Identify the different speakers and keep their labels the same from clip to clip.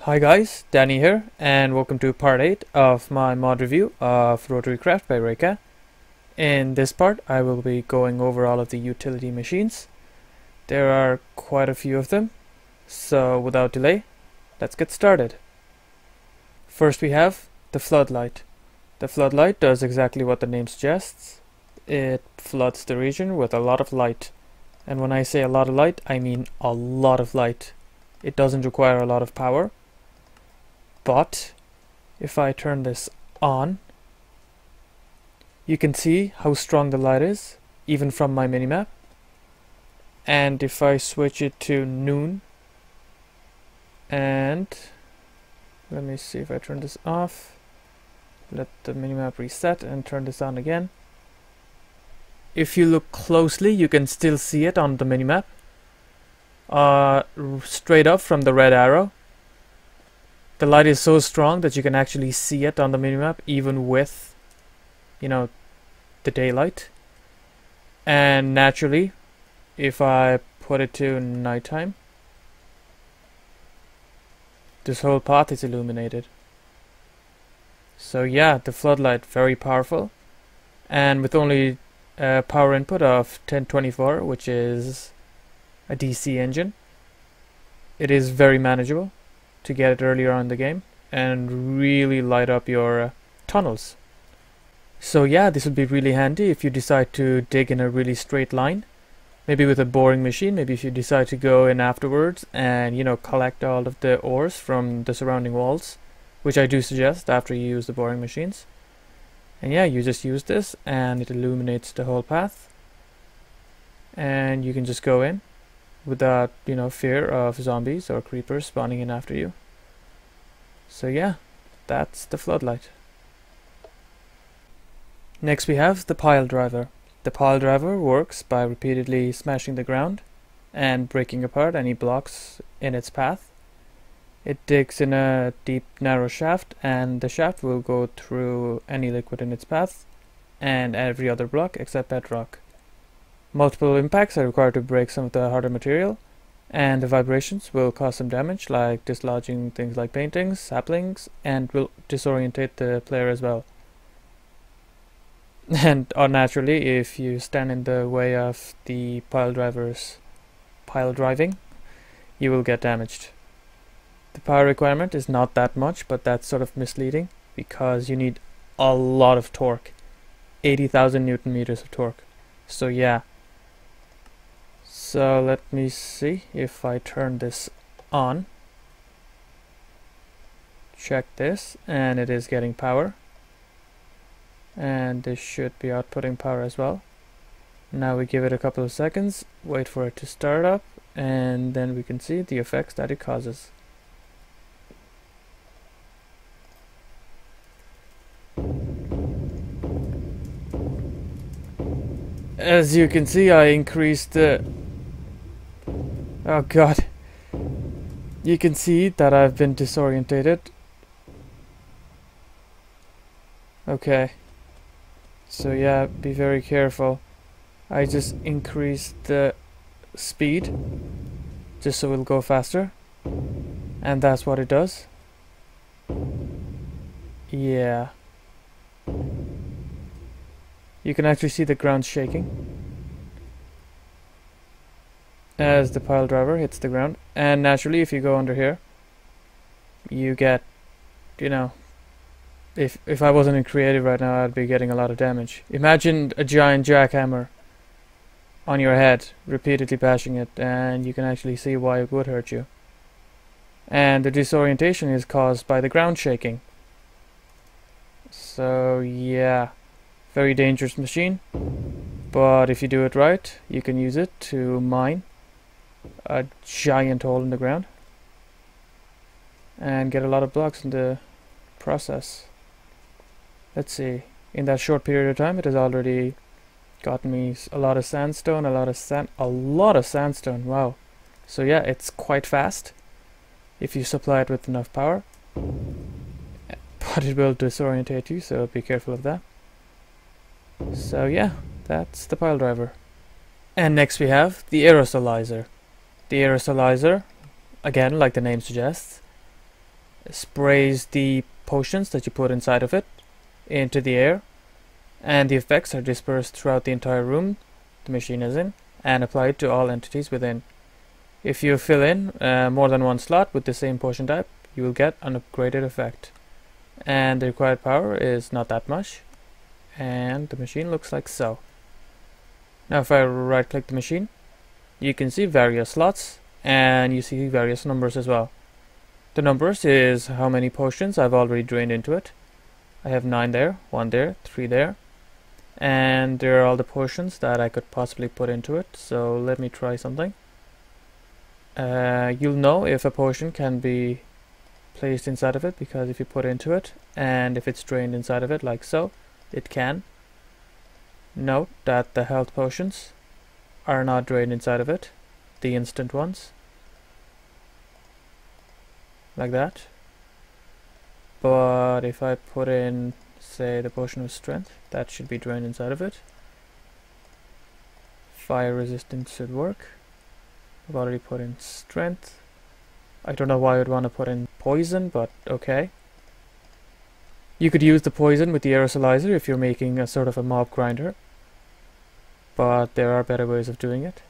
Speaker 1: Hi guys, Danny here, and welcome to part 8 of my mod review of Rotarycraft by Reika. In this part, I will be going over all of the utility machines. There are quite a few of them, so without delay, let's get started. First we have the Floodlight. The Floodlight does exactly what the name suggests. It floods the region with a lot of light. And when I say a lot of light, I mean a lot of light. It doesn't require a lot of power. But if I turn this on, you can see how strong the light is, even from my minimap. And if I switch it to noon, and let me see if I turn this off, let the minimap reset and turn this on again. If you look closely, you can still see it on the minimap, straight up from the red arrow. The light is so strong that you can actually see it on the minimap even with, the daylight. And naturally, if I put it to nighttime, this whole path is illuminated. So yeah, the Floodlight, very powerful. And with only a power input of 1024, which is a DC engine, it is very manageable to get it earlier on in the game and really light up your tunnels. So yeah, this would be really handy if you decide to dig in a really straight line, maybe with a boring machine. Maybe if you decide to go in afterwards and collect all of the ores from the surrounding walls, which I do suggest after you use the boring machines. And yeah, you just use this and it illuminates the whole path, and you can just go in without fear of zombies or creepers spawning in after you. So yeah, that's the Floodlight. Next we have the Piledriver. The Piledriver works by repeatedly smashing the ground and breaking apart any blocks in its path. It digs in a deep narrow shaft, and the shaft will go through any liquid in its path and every other block except bedrock. Multiple impacts are required to break some of the harder material, and the vibrations will cause some damage, like dislodging things like paintings, saplings, and will disorientate the player as well. And unnaturally, if you stand in the way of the Piledriver's pile driving, you will get damaged. The power requirement is not that much, but that's sort of misleading because you need a lot of torque, 80,000 Newton meters of torque. So yeah. So let me see if I turn this on. Check this, and it is getting power. And this should be outputting power as well. Now we give it a couple of seconds, wait for it to start up, and then we can see the effects that it causes. As you can see, I increased the... Oh god. You can see that I've been disorientated. Okay. So yeah, be very careful. I just increased the speed just so it'll go faster. And that's what it does. Yeah. You can actually see the ground shaking as the Piledriver hits the ground. And naturally, if you go under here, you get, if I wasn't in creative right now, I'd be getting a lot of damage. Imagine a giant jackhammer on your head, repeatedly bashing it, and you can actually see why it would hurt you. And the disorientation is caused by the ground shaking. So yeah, very dangerous machine, but if you do it right, you can use it to mine a giant hole in the ground and get a lot of blocks in the process. Let's see, in that short period of time it has already gotten me a lot of sandstone, a lot of sandstone, wow. So yeah, it's quite fast if you supply it with enough power, but it will disorientate you, so be careful of that. So yeah, that's the Piledriver. And next we have the Aerosolizer. The Aerosolizer, again like the name suggests, sprays the potions that you put inside of it into the air, and the effects are dispersed throughout the entire room the machine is in and applied to all entities within. If you fill in more than one slot with the same potion type, you will get an upgraded effect. And the required power is not that much, and the machine looks like so. Now if I right click the machine, you can see various slots, and you see various numbers as well. The numbers is how many potions I've already drained into it. I have 9 there, 1 there, 3 there, and there are all the potions that I could possibly put into it. So let me try something. You'll know if a potion can be placed inside of it, because if you put into it and if it's drained inside of it like so, it can. Note that the health potions are not drained inside of it, the instant ones, like that. But if I put in, say, the potion of strength, that should be drained inside of it. Fire resistance should work. I've already put in strength. I don't know why I would want to put in poison, but okay. You could use the poison with the aerosolizer if you're making a sort of a mob grinder, but there are better ways of doing it.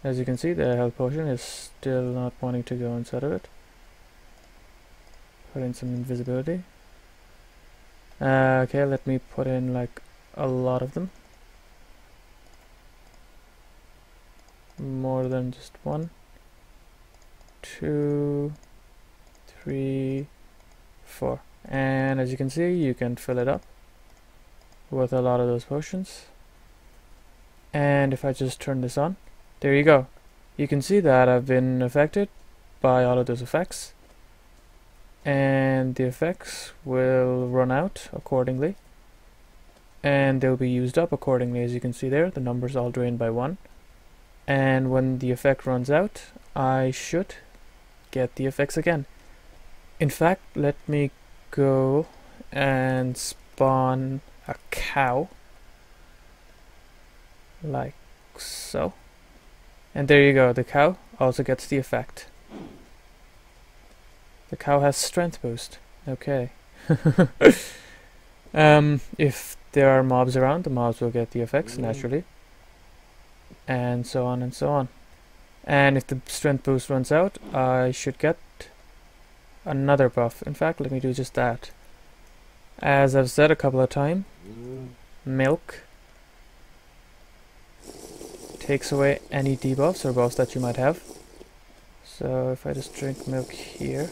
Speaker 1: As you can see, the health potion is still not wanting to go inside of it. Put in some invisibility. Okay, let me put in like a lot of them. More than just 1, 2, 3, 4. And as you can see, you can fill it up with a lot of those potions. And if I just turn this on, there you go. You can see that I've been affected by all of those effects, and the effects will run out accordingly, and they'll be used up accordingly. As you can see there, the numbers all drained by 1. And when the effect runs out, I should get the effects again. In fact, let me go and spawn a cow, like so. And there you go, the cow also gets the effect. The cow has strength boost. Okay. If there are mobs around, the mobs will get the effects naturally. And so on and so on. And if the strength boost runs out, I should get another buff. In fact, let me do just that. As I've said a couple of times, milk takes away any debuffs or buffs that you might have. So if I just drink milk here,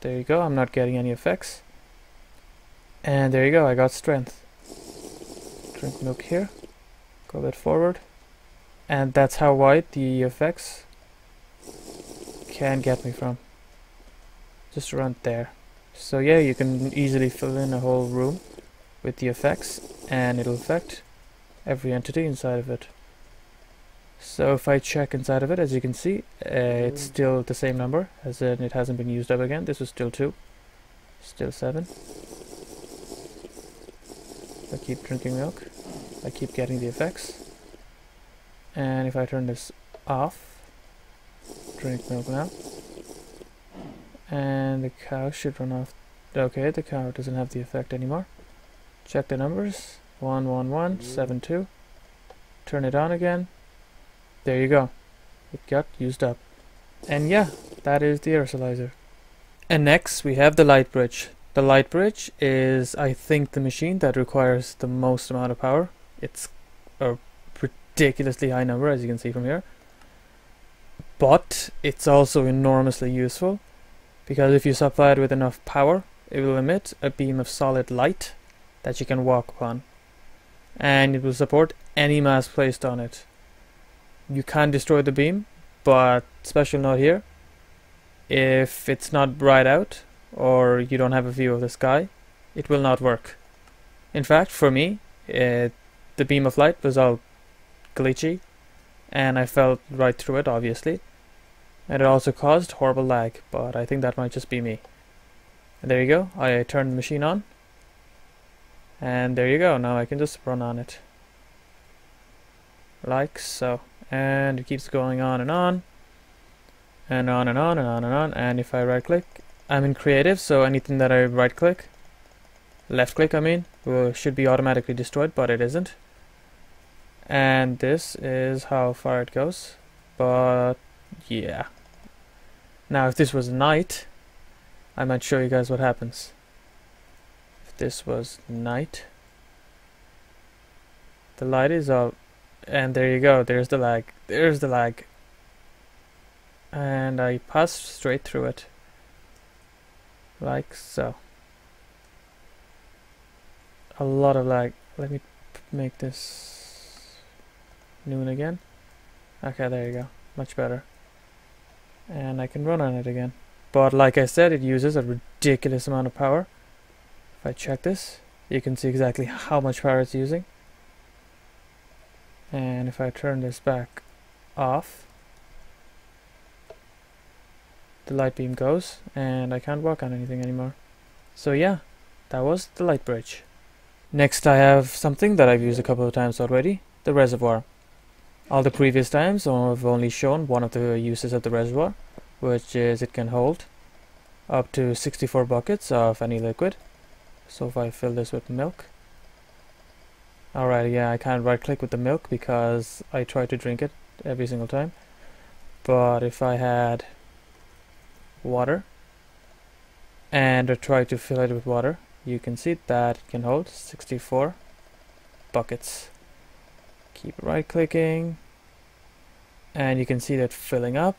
Speaker 1: there you go, I'm not getting any effects. And there you go, I got strength. Drink milk here, go a bit forward. And that's how wide the effects can get me from. Just around there. So yeah, you can easily fill in a whole room with the effects, and it'll affect every entity inside of it. So if I check inside of it, as you can see, it's still the same number, as in it hasn't been used up again. This was still 2, still 7. I keep drinking milk, I keep getting the effects. And if I turn this off, drink milk now, and the cow should run off. Okay, the cow doesn't have the effect anymore. Check the numbers, 1, 1, 1, 7, 2. Turn it on again. There you go. It got used up. And yeah, that is the aerosolizer. And next we have the light bridge. The light bridge is, I think, the machine that requires the most amount of power. It's a ridiculously high number, as you can see from here. But it's also enormously useful, because if you supply it with enough power, it will emit a beam of solid light that you can walk upon. And it will support any mass placed on it. You can destroy the beam, but special note here, if it's not bright out or you don't have a view of the sky, it will not work. In fact, for me, the beam of light was all glitchy, and I fell right through it, obviously, and it also caused horrible lag, but I think that might just be me. And there you go, I turned the machine on, and there you go, now I can just run on it like so, and it keeps going on and on. and on and on and on and on. And if I right click, I'm in creative, so anything that I right click, left click I mean, should be automatically destroyed, but it isn't. And this is how far it goes. But yeah. Now if this was night, I might show you guys what happens. If this was night, the light is up, and there you go, there's the lag. There's the lag. And I passed straight through it. Like so. A lot of lag. Let me make this noon again. Okay, there you go. Much better. And I can run on it again. But like I said, it uses a ridiculous amount of power. If I check this, you can see exactly how much power it's using. And if I turn this back off, the light beam goes and I can't walk on anything anymore. So yeah, that was the light bridge. Next I have something that I've used a couple of times already, the reservoir. All the previous times I've only shown one of the uses of the reservoir, which is it can hold up to 64 buckets of any liquid. So if I fill this with milk, alright, yeah, I can't right click with the milk because I try to drink it every single time. But if I had water and I try to fill it with water, you can see that it can hold 64 buckets. Keep right clicking and you can see that filling up,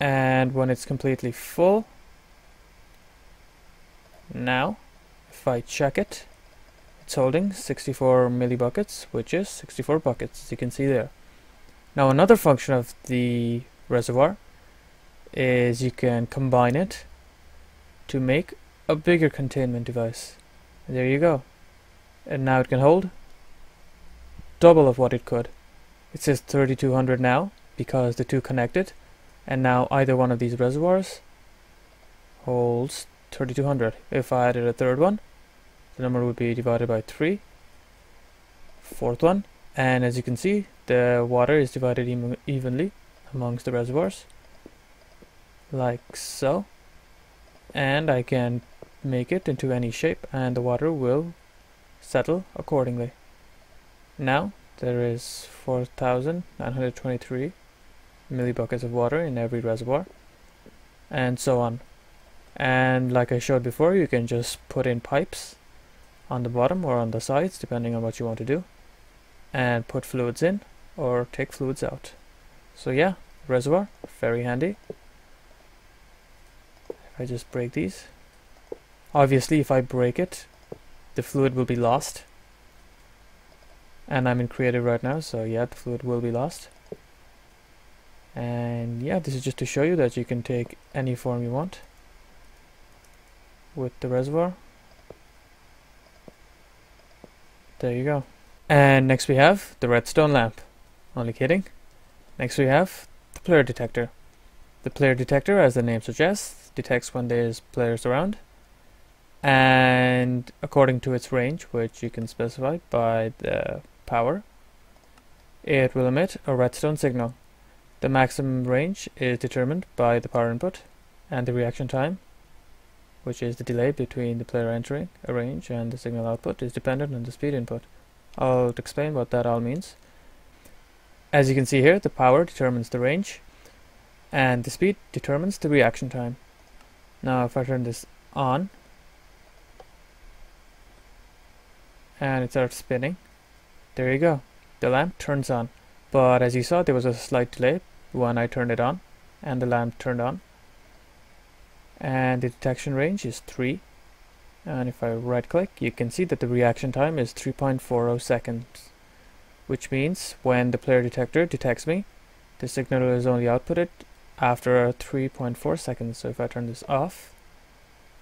Speaker 1: and when it's completely full, now if I check it, it's holding 64 millibuckets, which is 64 buckets, as you can see there. Now another function of the reservoir is you can combine it to make a bigger containment device. And there you go. And now it can hold double of what it could. It says 3200 now because the two connected, and now either one of these reservoirs holds 3200. If I added a third one, the number would be divided by 3, fourth one, and as you can see, the water is divided evenly amongst the reservoirs, like so. And I can make it into any shape and the water will settle accordingly. Now there is 4,923 millibuckets of water in every reservoir, and so on. And like I showed before, you can just put in pipes on the bottom or on the sides depending on what you want to do, and put fluids in or take fluids out. So yeah, reservoir, very handy. If I just break these, obviously if I break it, the fluid will be lost, and I'm in creative right now, so yeah, the fluid will be lost. And yeah, this is just to show you that you can take any form you want with the reservoir. There you go. And next we have the redstone lamp. Only kidding. Next we have the player detector. The player detector, as the name suggests, detects when there's players around, and according to its range, which you can specify by the power, it will emit a redstone signal. The maximum range is determined by the power input, and the reaction time, which is the delay between the player entering a range and the signal output, is dependent on the speed input. I'll explain what that all means. As you can see here, the power determines the range, and the speed determines the reaction time. Now if I turn this on, and it starts spinning, there you go, the lamp turns on. But as you saw, there was a slight delay when I turned it on and the lamp turned on, and the detection range is 3, and if I right click, you can see that the reaction time is 3.40 seconds, which means when the player detector detects me, the signal is only outputted after 3.4 seconds. So if I turn this off,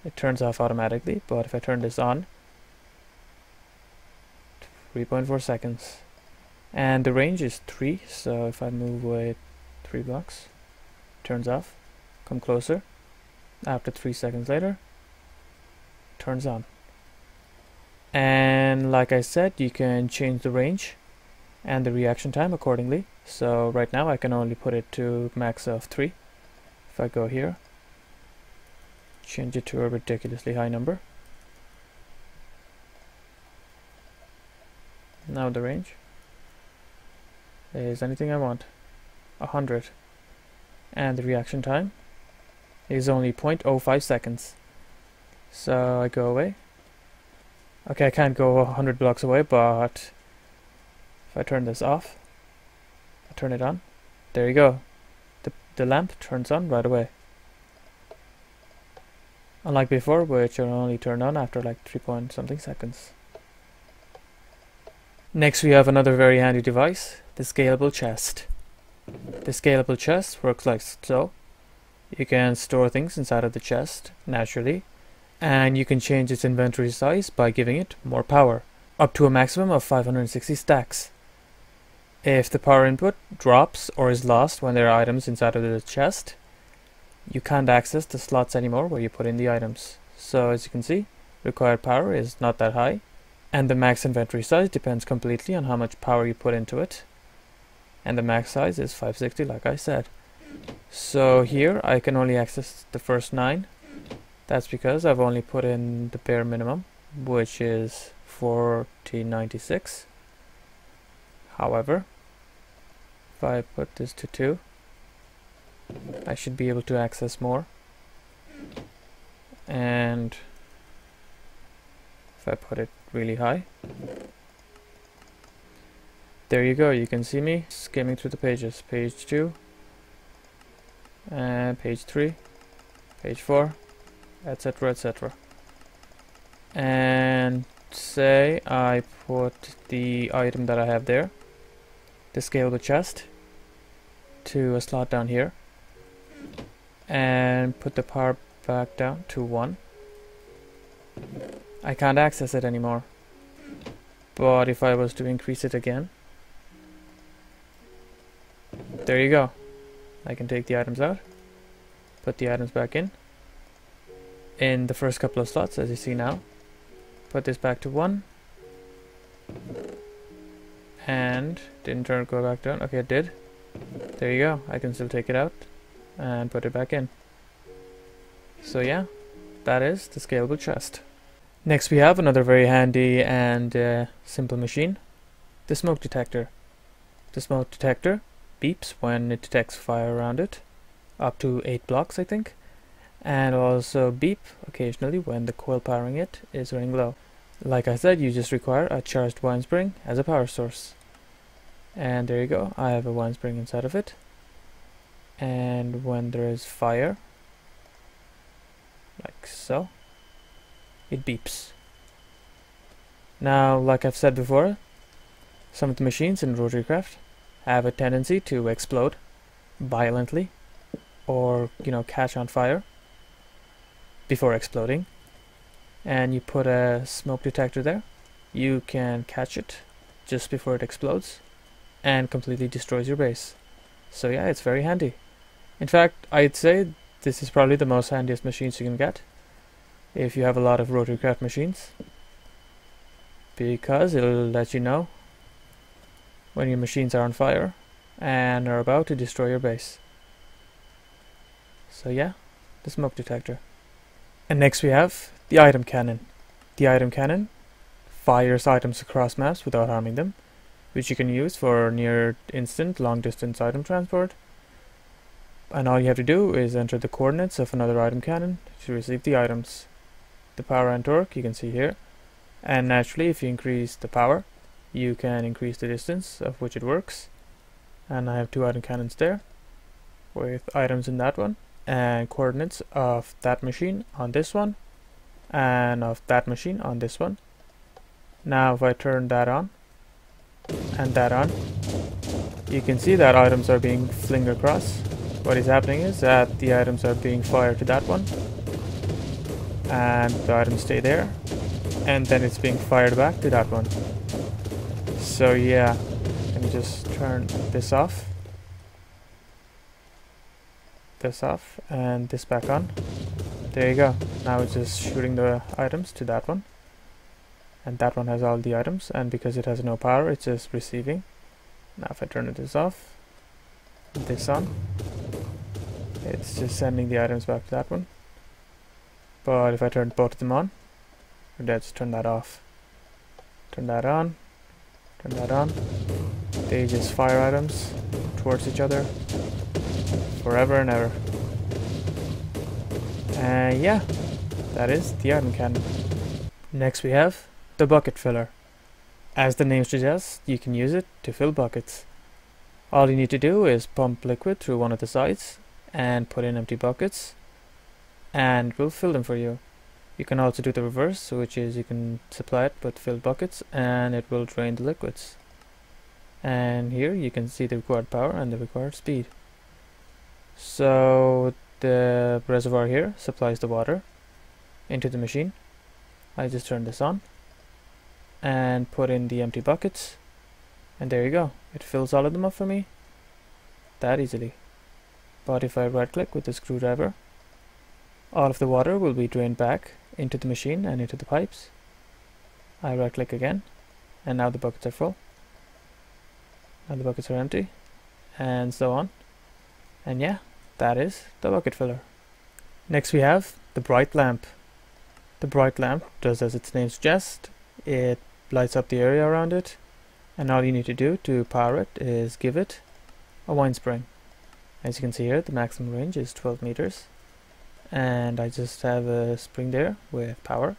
Speaker 1: it turns off automatically, but if I turn this on, 3.4 seconds. And the range is 3, so if I move away 3 blocks, turns off, come closer, after 3 seconds later, turns on. And like I said, you can change the range and the reaction time accordingly. So right now I can only put it to max of 3. If I go here, change it to a ridiculously high number. Now the range is anything I want, 100, and the reaction time is only 0.05 seconds. So I go away. Okay, I can't go 100 blocks away, but if I turn this off, I turn it on, there you go. The lamp turns on right away. Unlike before, which are only turned on after like 3 point something seconds. Next we have another very handy device, the Scalable Chest. The Scalable Chest works like so. You can store things inside of the chest naturally, and you can change its inventory size by giving it more power, up to a maximum of 560 stacks. If the power input drops or is lost when there are items inside of the chest, you can't access the slots anymore where you put in the items. So as you can see, required power is not that high, and the max inventory size depends completely on how much power you put into it, and the max size is 560 like I said. So here I can only access the first 9. That's because I've only put in the bare minimum, which is 1496. However, if I put this to 2, I should be able to access more. And if I put it really high, there you go. You can see me skimming through the pages. Page 2, and page 3, page 4, etc, etc. And say I put the item that I have there, the Scalable Chest, to a slot down here, and put the power back down to 1. I can't access it anymore. But if I was to increase it again, there you go. I can take the items out, put the items back in the first couple of slots, as you see now. Put this back to 1, and didn't go back down. Okay, it did. There you go. I can still take it out and put it back in. So yeah, that is the Scalable Chest. Next we have another very handy and simple machine, the smoke detector. The smoke detector beeps when it detects fire around it, up to 8 blocks I think, and also beep occasionally when the coil powering it is running low. Like I said, you just require a charged wine spring as a power source. And there you go, I have a wine spring inside of it, and when there is fire, like so, it beeps. Now, like I've said before, some of the machines in Rotarycraft have a tendency to explode violently, or catch on fire before exploding, and you put a smoke detector there, you can catch it just before it explodes and completely destroys your base. So yeah, it's very handy. In fact, I'd say this is probably the most handiest machines you can get if you have a lot of Rotarycraft machines, because it'll let you know when your machines are on fire and are about to destroy your base. So yeah, the smoke detector. And next we have the item cannon. The item cannon fires items across maps without harming them, which you can use for near instant long distance item transport. And all you have to do is enter the coordinates of another item cannon to receive the items. The power and torque you can see here, and naturally if you increase the power you can increase the distance of which it works. And I have 2 item cannons there with items in that one and coordinates of that machine on this one and of that machine on this one. Now if I turn that on and that on, you can see that items are being flinged across. What is happening is that the items are being fired to that one, and the items stay there, and then it's being fired back to that one. So yeah, let me just turn this off, and this back on. There you go. Now it's just shooting the items to that one, and that one has all the items, and because it has no power, it's just receiving Now if I turn this off, this on, it's just sending the items back to that one. But if I turn both of them on, or let's turn that off, turn that on, turn that on, they just fire items towards each other forever and ever. And yeah, that is the item cannon. Next we have the bucket filler. As the name suggests, you can use it to fill buckets. All you need to do is pump liquid through one of the sides and put in empty buckets, and it will fill them for you. You can also do the reverse, which is you can supply it with filled buckets and it will drain the liquids. And here you can see the required power and the required speed. So the reservoir here supplies the water into the machine. I just turn this on and put in the empty buckets, and there you go, it fills all of them up for me that easily. But if I right click with the screwdriver, all of the water will be drained back into the machine and into the pipes. I right click again, and now the buckets are full, now the buckets are empty, and so on. And yeah, that is the bucket filler. Next we have the bright lamp. The bright lamp does as its name suggests, it lights up the area around it, and all you need to do to power it is give it a wine spring. As you can see here, the maximum range is 12 meters, and I just have a spring there with power.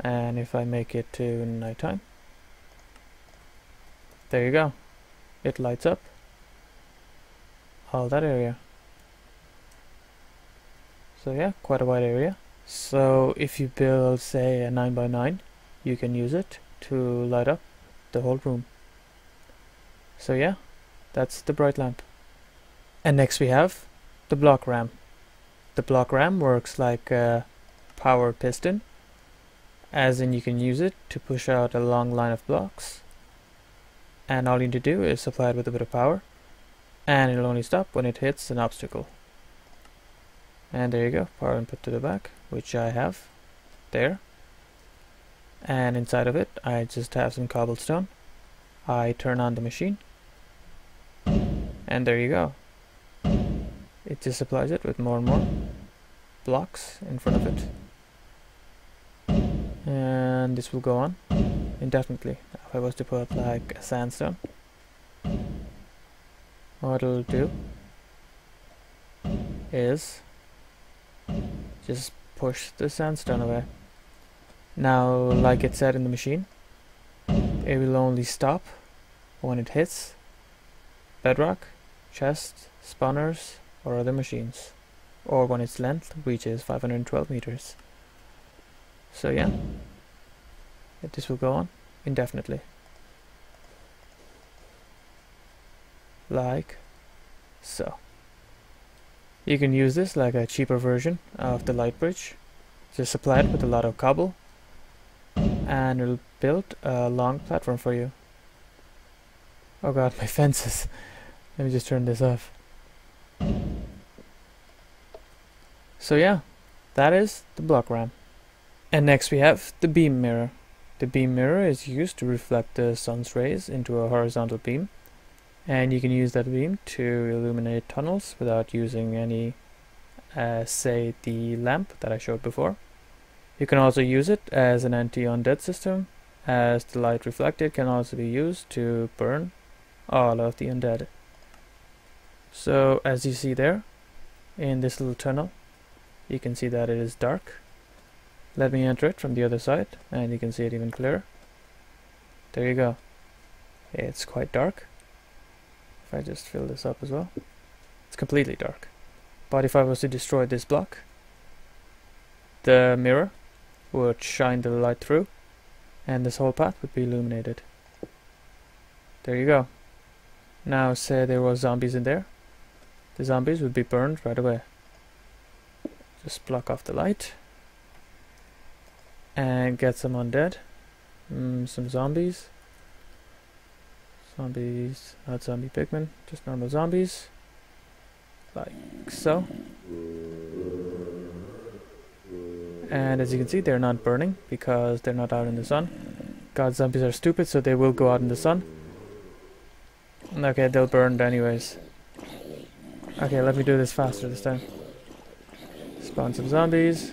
Speaker 1: And if I make it to nighttime, there you go, it lights up all that area. So yeah, quite a wide area. So if you build, say, a 9x9, you can use it to light up the whole room. So yeah, that's the bright lamp. And next we have the block ram. The block ram works like a power piston, as in you can use it to push out a long line of blocks, and all you need to do is supply it with a bit of power, and it'll only stop when it hits an obstacle. And there you go, power input to the back, which I have there. And inside of it, I just have some cobblestone. I turn on the machine, and there you go. It just supplies it with more and more blocks in front of it. And this will go on indefinitely. If I was to put like a sandstone, what it'll do is just push the sandstone away. Now, like it said in the machine, it will only stop when it hits bedrock, chest, spawners, or other machines, or when its length reaches 512 meters. So yeah, this will go on indefinitely. Like so. You can use this like a cheaper version of the light bridge. Just supply it with a lot of cobble, and it'll build a long platform for you. Oh god, my fences. Let me just turn this off. So yeah, that is the block ram. And next we have the beam mirror. The beam mirror is used to reflect the sun's rays into a horizontal beam, and you can use that beam to illuminate tunnels without using any, say, the lamp that I showed before. You can also use it as an anti-undead system, as the light reflected can also be used to burn all of the undead. So as you see there, in this little tunnel, you can see that it is dark. Let me enter it from the other side, and you can see it even clearer. There you go. It's quite dark. If I just fill this up as well, it's completely dark. But if I was to destroy this block, the mirror would shine the light through, and this whole path would be illuminated. There you go. Now say there was zombies in there, the zombies would be burned right away. Just block off the light and get some undead, some zombies. Zombies, not zombie pigmen, just normal zombies, like so. And as you can see, they're not burning because they're not out in the sun. God, zombies are stupid, so they will go out in the sun. Okay, they'll burn anyways. Okay, let me do this faster this time. Spawn some zombies.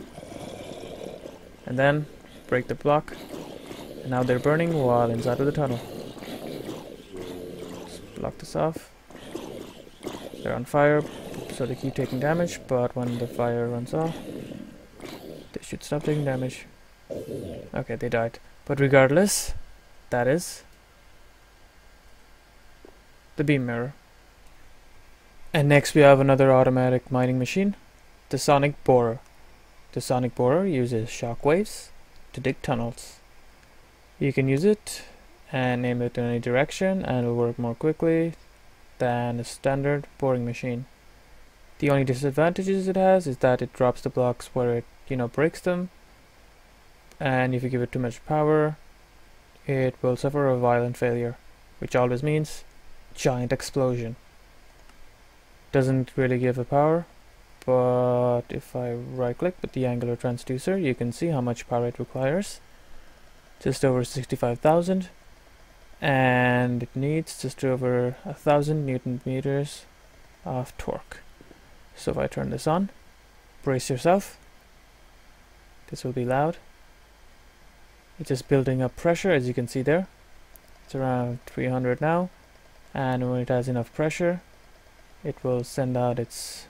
Speaker 1: And then break the block. And now they're burning while inside of the tunnel. Just block this off. They're on fire, so they keep taking damage, but when the fire runs off, they should stop taking damage. Okay, they died. But regardless, that is the beam mirror. And next we have another automatic mining machine, the sonic borer. The sonic borer uses shock waves to dig tunnels. You can use it and aim it in any direction and it will work more quickly than a standard boring machine. The only disadvantages it has is that it drops the blocks where it, breaks them, and if you give it too much power, it will suffer a violent failure, which always means giant explosion. Doesn't really give a power, but if I right click with the angular transducer, you can see how much power it requires. Just over 65,000, and it needs just over 1,000 Newton meters of torque. So if I turn this on, brace yourself, this will be loud. It's just building up pressure, as you can see there. It's around 300 now, and when it has enough pressure, it will send out its...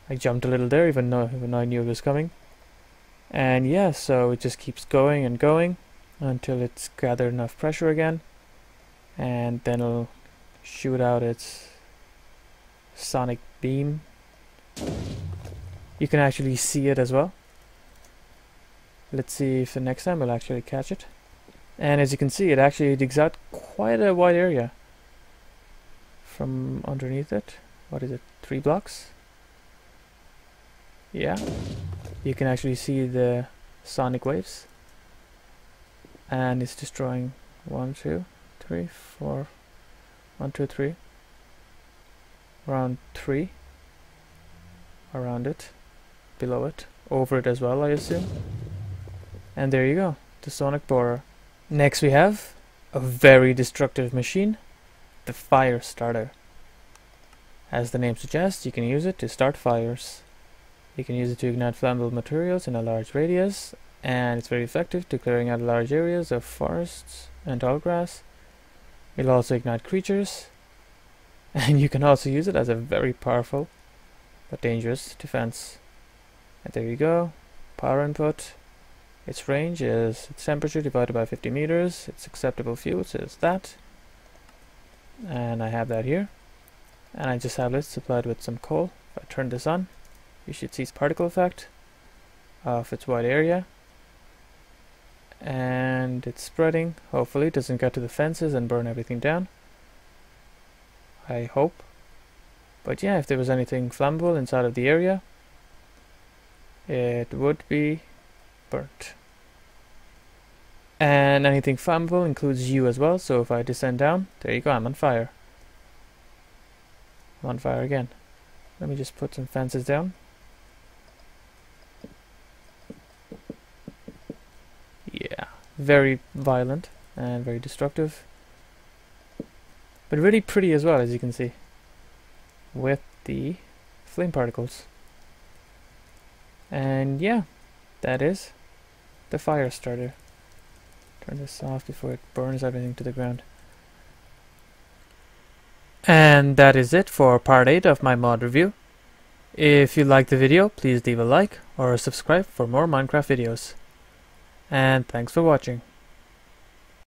Speaker 1: I jumped a little there, even though I knew it was coming. And yeah, so it just keeps going and going until it's gathered enough pressure again, and then it'll shoot out its sonic beam. You can actually see it as well. Let's see if the next time we'll actually catch it. And as you can see, it actually digs out quite a wide area from underneath it. What is it, 3 blocks? Yeah, you can actually see the sonic waves, and it's destroying 1, 2, 3, 4, 1, 2, 3, around 3 around it, below it, over it as well, I assume. And there you go, the sonic borer. Next we have a very destructive machine, the fire starter. As the name suggests, you can use it to start fires. You can use it to ignite flammable materials in a large radius, and it's very effective to clearing out large areas of forests and tall grass. It'll also ignite creatures, and you can also use it as a very powerful but dangerous defense. And there you go, power input. Its range is its temperature divided by 50 meters. Its acceptable fuel is that, and I have that here. And I just have it supplied with some coal. If I turn this on, you should see its particle effect of its wide area, and it's spreading. Hopefully it doesn't get to the fences and burn everything down. I hope. But yeah, if there was anything flammable inside of the area, it would be burnt. And anything flammable includes you as well, so if I descend down, there you go, I'm on fire. I'm on fire again. Let me just put some fences down. Yeah, very violent and very destructive, but really pretty as well, as you can see, with the flame particles. And yeah, that is the fire starter. Turn this off before it burns everything to the ground. And that is it for part 8 of my mod review. If you liked the video, please leave a like or subscribe for more Minecraft videos. And thanks for watching.